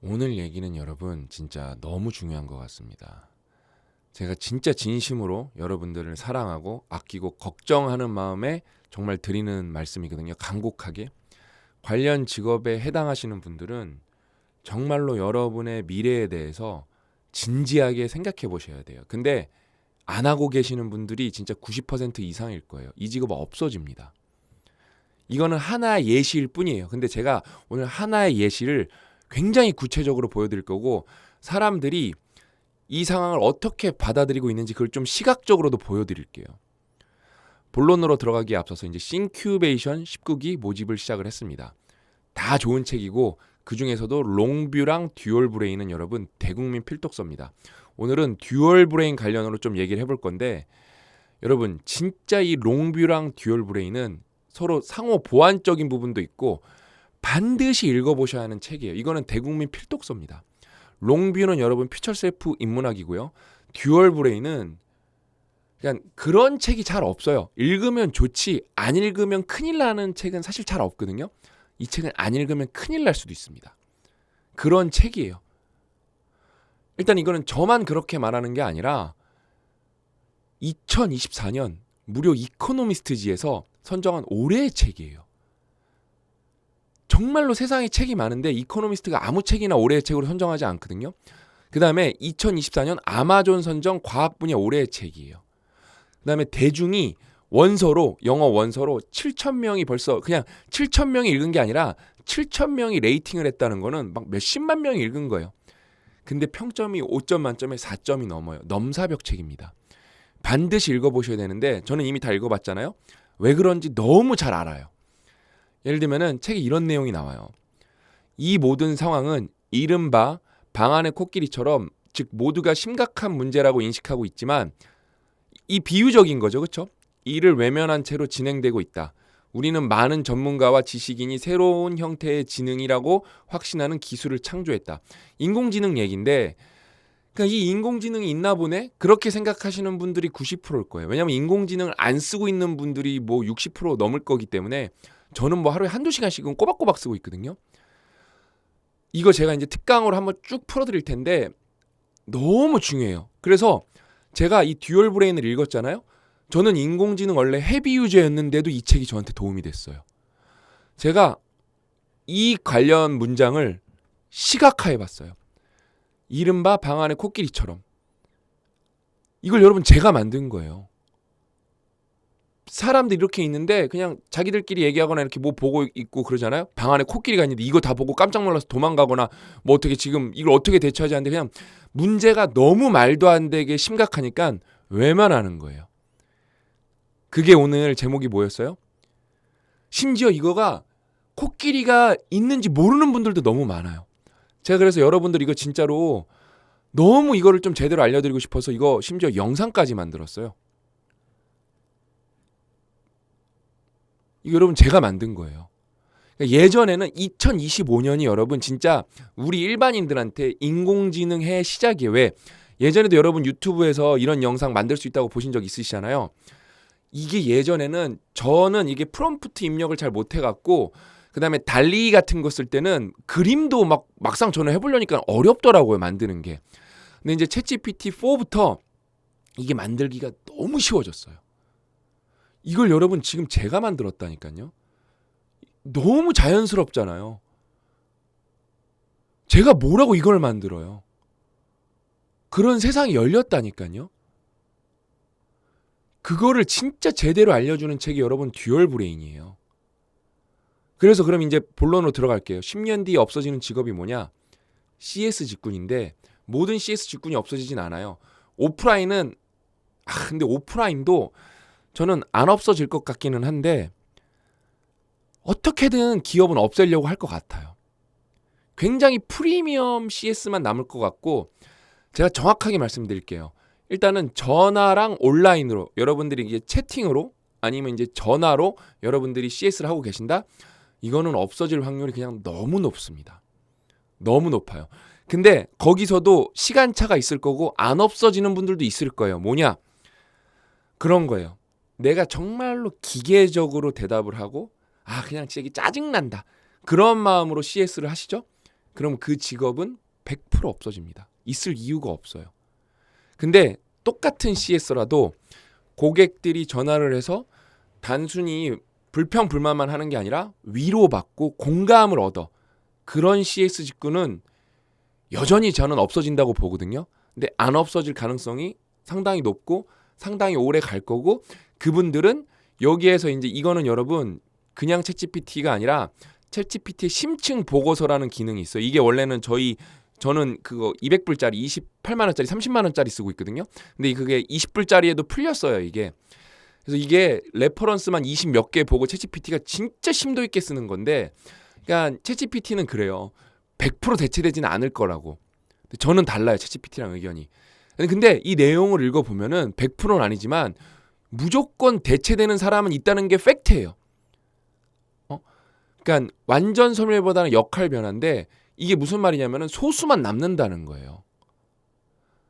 오늘 얘기는 여러분 진짜 너무 중요한 것 같습니다. 제가 진짜 진심으로 여러분들을 사랑하고 아끼고 걱정하는 마음에 정말 드리는 말씀이거든요. 간곡하게. 관련 직업에 해당하시는 분들은 정말로 여러분의 미래에 대해서 진지하게 생각해 보셔야 돼요. 근데 안 하고 계시는 분들이 진짜 90% 이상일 거예요. 이 직업 없어집니다. 이거는 하나의 예시일 뿐이에요. 근데 제가 오늘 하나의 예시를 굉장히 구체적으로 보여드릴 거고, 사람들이 이 상황을 어떻게 받아들이고 있는지 그걸 좀 시각적으로도 보여드릴게요. 본론으로 들어가기에 앞서서 이제 싱큐베이션 19기 모집을 시작을 했습니다. 다 좋은 책이고 그 중에서도 롱뷰랑 듀얼 브레인은 여러분 대국민 필독서입니다. 오늘은 듀얼 브레인 관련으로 좀 얘기를 해볼 건데, 여러분 진짜 이 롱뷰랑 듀얼 브레인은 서로 상호 보완적인 부분도 있고 반드시 읽어보셔야 하는 책이에요. 이거는 대국민 필독서입니다. 롱뷰는 여러분 퓨처 셀프 인문학이고요. 듀얼 브레인은 그냥 그런 책이 잘 없어요. 읽으면 좋지 안 읽으면 큰일 나는 책은 사실 잘 없거든요. 이 책은 안 읽으면 큰일 날 수도 있습니다. 그런 책이에요. 일단 이거는 저만 그렇게 말하는 게 아니라 2024년 무료 이코노미스트지에서 선정한 올해의 책이에요. 정말로 세상에 책이 많은데 이코노미스트가 아무 책이나 올해의 책으로 선정하지 않거든요. 그 다음에 2024년 아마존 선정 과학 분야 올해의 책이에요. 그 다음에 대중이 원서로, 영어 원서로 7,000명이 벌써 그냥 7,000명이 읽은 게 아니라 7,000명이 레이팅을 했다는 거는 막 몇십만 명이 읽은 거예요. 근데 평점이 5점 만점에 4점이 넘어요. 넘사벽 책입니다. 반드시 읽어보셔야 되는데 저는 이미 다 읽어봤잖아요. 왜 그런지 너무 잘 알아요. 예를 들면은 책에 이런 내용이 나와요. 이 모든 상황은 이른바 방 안의 코끼리처럼, 즉 모두가 심각한 문제라고 인식하고 있지만 이 비유적인 거죠. 그렇죠? 이를 외면한 채로 진행되고 있다. 우리는 많은 전문가와 지식인이 새로운 형태의 지능이라고 확신하는 기술을 창조했다. 인공지능 얘기인데, 그러니까 이 인공지능이 있나 보네? 그렇게 생각하시는 분들이 90%일 거예요. 왜냐하면 인공지능을 안 쓰고 있는 분들이 뭐 60% 넘을 거기 때문에 저는 뭐 하루에 한두 시간씩은 꼬박꼬박 쓰고 있거든요. 이거 제가 이제 특강으로 한번 쭉 풀어드릴 텐데 너무 중요해요. 그래서 제가 이 듀얼 브레인을 읽었잖아요. 저는 인공지능 원래 헤비 유저였는데도 이 책이 저한테 도움이 됐어요. 제가 이 관련 문장을 시각화해 봤어요. 이른바 방 안의 코끼리처럼. 이걸 여러분 제가 만든 거예요. 사람들이 이렇게 있는데 그냥 자기들끼리 얘기하거나 이렇게 뭐 보고 있고 그러잖아요. 방 안에 코끼리가 있는데 이거 다 보고 깜짝 놀라서 도망가거나 뭐 어떻게 지금 이걸 어떻게 대처하지 않는데 그냥 문제가 너무 말도 안 되게 심각하니까 외면하는 거예요. 그게 오늘 제목이 뭐였어요? 심지어 이거가 코끼리가 있는지 모르는 분들도 너무 많아요. 제가 그래서 여러분들 이거 진짜로 너무 이거를 좀 제대로 알려드리고 싶어서 이거 심지어 영상까지 만들었어요. 이거 여러분 제가 만든 거예요. 그러니까 예전에는 2025년이 여러분 진짜 우리 일반인들한테 인공지능의 시작이에요. 왜? 예전에도 여러분 유튜브에서 이런 영상 만들 수 있다고 보신 적 있으시잖아요. 이게 예전에는 저는 이게 프롬프트 입력을 잘 못해갖고 그다음에 달리 같은 거 쓸 때는 그림도 막상 저는 해보려니까 어렵더라고요, 만드는 게. 근데 이제 챗GPT 4부터 이게 만들기가 너무 쉬워졌어요. 이걸 여러분 지금 제가 만들었다니까요. 너무 자연스럽잖아요. 제가 뭐라고 이걸 만들어요. 그런 세상이 열렸다니까요. 그거를 진짜 제대로 알려주는 책이 여러분 듀얼 브레인이에요. 그래서 그럼 이제 본론으로 들어갈게요. 10년 뒤에 없어지는 직업이 뭐냐? CS 직군인데 모든 CS 직군이 없어지진 않아요. 오프라인은 근데 오프라인도 저는 안 없어질 것 같기는 한데 어떻게든 기업은 없애려고 할 것 같아요. 굉장히 프리미엄 CS만 남을 것 같고, 제가 정확하게 말씀드릴게요. 일단은 전화랑 온라인으로 여러분들이 이제 채팅으로 아니면 이제 전화로 여러분들이 CS를 하고 계신다? 이거는 없어질 확률이 그냥 너무 높습니다. 너무 높아요. 근데 거기서도 시간차가 있을 거고 안 없어지는 분들도 있을 거예요. 뭐냐? 그런 거예요. 내가 정말로 기계적으로 대답을 하고 그냥 진짜 짜증난다. 그런 마음으로 CS를 하시죠? 그럼 그 직업은 100% 없어집니다. 있을 이유가 없어요. 근데 똑같은 CS라도 고객들이 전화를 해서 단순히 불평불만만 하는 게 아니라 위로받고 공감을 얻어. 그런 CS 직군은 여전히 저는 없어진다고 보거든요. 근데 안 없어질 가능성이 상당히 높고 상당히 오래 갈 거고, 그분들은 여기에서 이제 이거는 여러분 그냥 챗GPT가 아니라 챗GPT의 심층 보고서라는 기능이 있어요. 이게 원래는 저는 그거 200불짜리 28만 원짜리 30만 원짜리 쓰고 있거든요. 근데 그게 20불짜리에도 풀렸어요, 이게. 그래서 이게 레퍼런스만 20 몇 개 보고 챗GPT가 진짜 심도 있게 쓰는 건데, 그러니까 챗GPT는 그래요. 100% 대체되지는 않을 거라고. 근데 저는 달라요, 챗GPT랑 의견이. 근데 이 내용을 읽어보면은 100%는 아니지만 무조건 대체되는 사람은 있다는 게 팩트예요. 그러니까 완전 소멸보다는 역할 변화인데, 이게 무슨 말이냐면은 소수만 남는다는 거예요.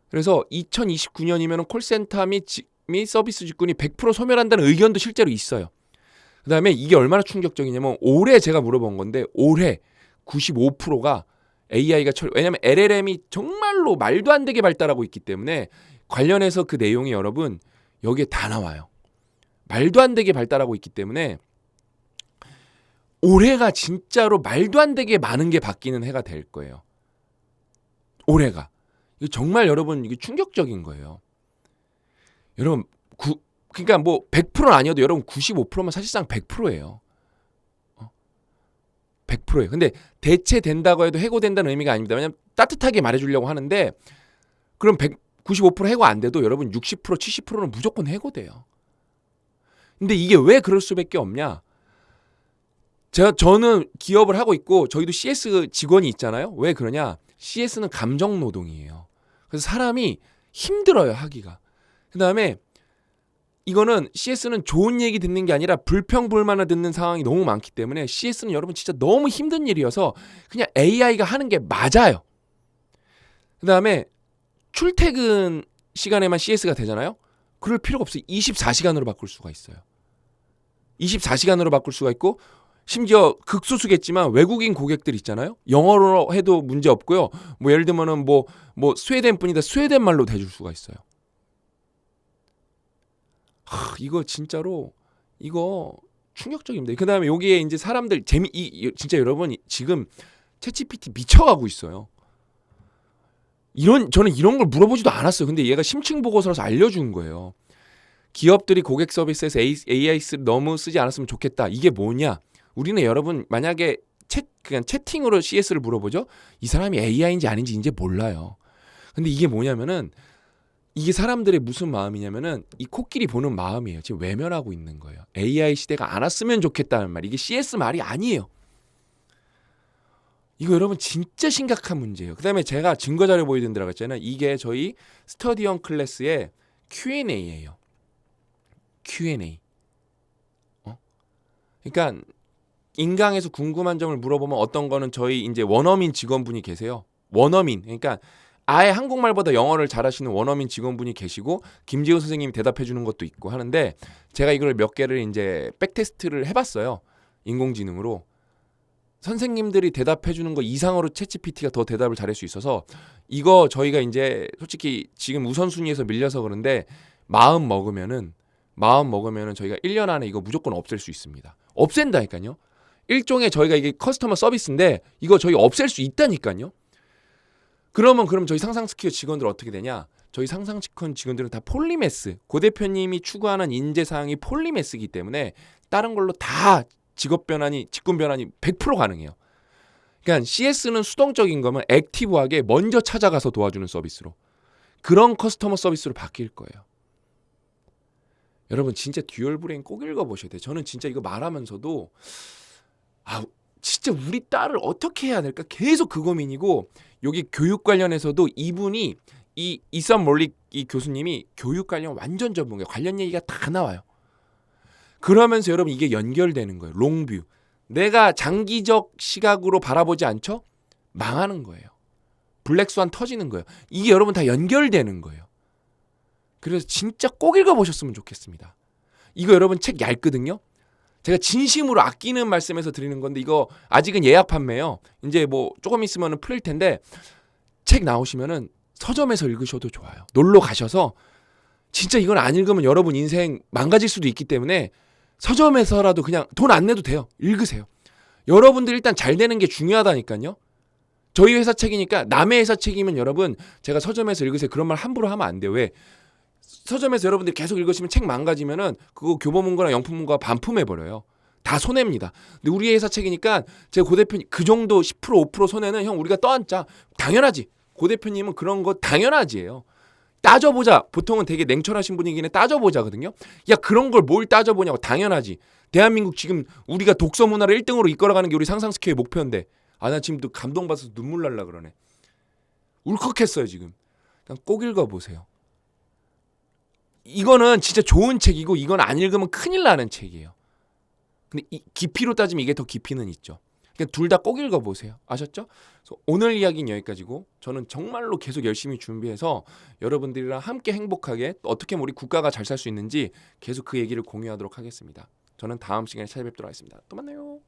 그래서 2029년이면 콜센터 및 서비스 직군이 100% 소멸한다는 의견도 실제로 있어요. 그다음에 이게 얼마나 충격적이냐면, 올해 제가 물어본 건데 올해 95%가 AI가 왜냐하면 LLM이 정말로 말도 안 되게 발달하고 있기 때문에 관련해서 그 내용이 여러분 여기에 다 나와요. 말도 안 되게 발달하고 있기 때문에 올해가 진짜로 말도 안 되게 많은 게 바뀌는 해가 될 거예요. 올해가. 이거 정말 여러분 이게 충격적인 거예요. 여러분 그러니까 뭐 100%는 아니어도 여러분 95%면 사실상 100%예요. 100%예요. 근데 대체된다고 해도 해고된다는 의미가 아닙니다. 왜냐면 따뜻하게 말해주려고 하는데, 그럼 95% 해고 안 돼도 여러분 60% 70%는 무조건 해고돼요. 근데 이게 왜 그럴 수밖에 없냐? 저는 기업을 하고 있고 저희도 CS 직원이 있잖아요. 왜 그러냐? CS는 감정 노동이에요. 그래서 사람이 힘들어요, 하기가. 그다음에 이거는 CS는 좋은 얘기 듣는 게 아니라 불평불만을 듣는 상황이 너무 많기 때문에 CS는 여러분 진짜 너무 힘든 일이어서 그냥 AI가 하는 게 맞아요. 그다음에 출퇴근 시간에만 CS가 되잖아요. 그럴 필요가 없어요. 24시간으로 바꿀 수가 있어요. 24시간으로 바꿀 수가 있고, 심지어 극소수겠지만 외국인 고객들 있잖아요. 영어로 해도 문제 없고요. 뭐 예를 들면은 뭐 스웨덴 분이다 스웨덴 말로 대줄 수가 있어요. 이거 진짜로 이거 충격적입니다. 그다음에 여기에 이제 사람들 진짜 여러분 지금 챗GPT 미쳐가고 있어요. 저는 이런 걸 물어보지도 않았어요. 근데 얘가 심층 보고서라서 알려준 거예요. 기업들이 고객 서비스에서 AI를 너무 쓰지 않았으면 좋겠다. 이게 뭐냐? 우리는 여러분 만약에 그냥 채팅으로 CS를 물어보죠. 이 사람이 AI인지 아닌지 이제 몰라요. 근데 이게 뭐냐면은 이게 사람들의 무슨 마음이냐면은 이 코끼리 보는 마음이에요. 지금 외면하고 있는 거예요. AI 시대가 안 왔으면 좋겠다는 말. 이게 CS 말이 아니에요. 이거 여러분 진짜 심각한 문제예요. 그다음에 제가 증거자료 보여드린다고 했잖아요. 이게 저희 스터디언 클래스의 Q&A예요. Q&A. 그러니까 인강에서 궁금한 점을 물어보면 어떤 거는 저희 이제 원어민 직원분이 계세요. 원어민. 그러니까 아예 한국말보다 영어를 잘하시는 원어민 직원분이 계시고 김지호 선생님이 대답해 주는 것도 있고 하는데, 제가 이걸 몇 개를 이제 백테스트를 해봤어요. 인공지능으로. 선생님들이 대답해 주는 거 이상으로 챗GPT가 더 대답을 잘할 수 있어서, 이거 저희가 이제 솔직히 지금 우선순위에서 밀려서 그런데 마음 먹으면은 저희가 1년 안에 이거 무조건 없앨 수 있습니다. 없앤다니까요. 일종의 저희가 이게 커스터머 서비스인데 이거 저희 없앨 수 있다니까요. 그럼 저희 상상스퀘어 직원들 어떻게 되냐? 저희 상상스퀘어 직원들은 다 폴리메스, 고 대표님이 추구하는 인재사항이 폴리메스이기 때문에 다른 걸로 다 직군 변환이 100% 가능해요. 그러니까 CS는 수동적인 거면 액티브하게 먼저 찾아가서 도와주는 서비스로, 그런 커스터머 서비스로 바뀔 거예요. 여러분 진짜 듀얼 브레인 꼭 읽어보셔야 돼요. 저는 진짜 이거 말하면서도 진짜 우리 딸을 어떻게 해야 될까 계속 그 고민이고, 여기 교육 관련해서도 이분이 이선 몰릭 이 교수님이 교육 관련 완전 전문가예요. 관련 얘기가 다 나와요. 그러면서 여러분 이게 연결되는 거예요. 롱뷰. 내가 장기적 시각으로 바라보지 않죠? 망하는 거예요. 블랙스완 터지는 거예요. 이게 여러분 다 연결되는 거예요. 그래서 진짜 꼭 읽어보셨으면 좋겠습니다. 이거 여러분 책 얇거든요. 제가 진심으로 아끼는 말씀에서 드리는 건데 이거 아직은 예약 판매요. 이제 뭐 조금 있으면 풀릴 텐데 책 나오시면은 서점에서 읽으셔도 좋아요. 놀러 가셔서 진짜 이건 안 읽으면 여러분 인생 망가질 수도 있기 때문에 서점에서라도 그냥 돈 안 내도 돼요. 읽으세요. 여러분들 일단 잘 되는 게 중요하다니까요. 저희 회사 책이니까 남의 회사 책이면 여러분 제가 서점에서 읽으세요. 그런 말 함부로 하면 안 돼요. 왜? 서점에서 여러분들이 계속 읽으시면 책 망가지면은 그거 교보문고나 영풍문고가 반품해버려요. 다 손해입니다. 근데 우리 회사 책이니까 제가 고 대표님 그 정도 10% 5% 손해는 형 우리가 떠안자. 당연하지. 고 대표님은 그런 거 당연하지예요. 따져보자. 보통은 되게 냉철하신 분이긴 해. 따져보자거든요. 야 그런 걸 뭘 따져보냐고. 당연하지. 대한민국 지금 우리가 독서 문화를 1등으로 이끌어가는 게 우리 상상스퀘어의 목표인데 나 지금 또 감동받아서 눈물 날라 그러네. 울컥했어요 지금. 그냥 꼭 읽어보세요. 이거는 진짜 좋은 책이고 이건 안 읽으면 큰일 나는 책이에요. 근데 이 깊이로 따지면 이게 더 깊이는 있죠. 그러니까 둘 다 꼭 읽어보세요. 아셨죠? 그래서 오늘 이야기는 여기까지고 저는 정말로 계속 열심히 준비해서 여러분들이랑 함께 행복하게 어떻게 하면 우리 국가가 잘 살 수 있는지 계속 그 얘기를 공유하도록 하겠습니다. 저는 다음 시간에 찾아뵙도록 하겠습니다. 또 만나요.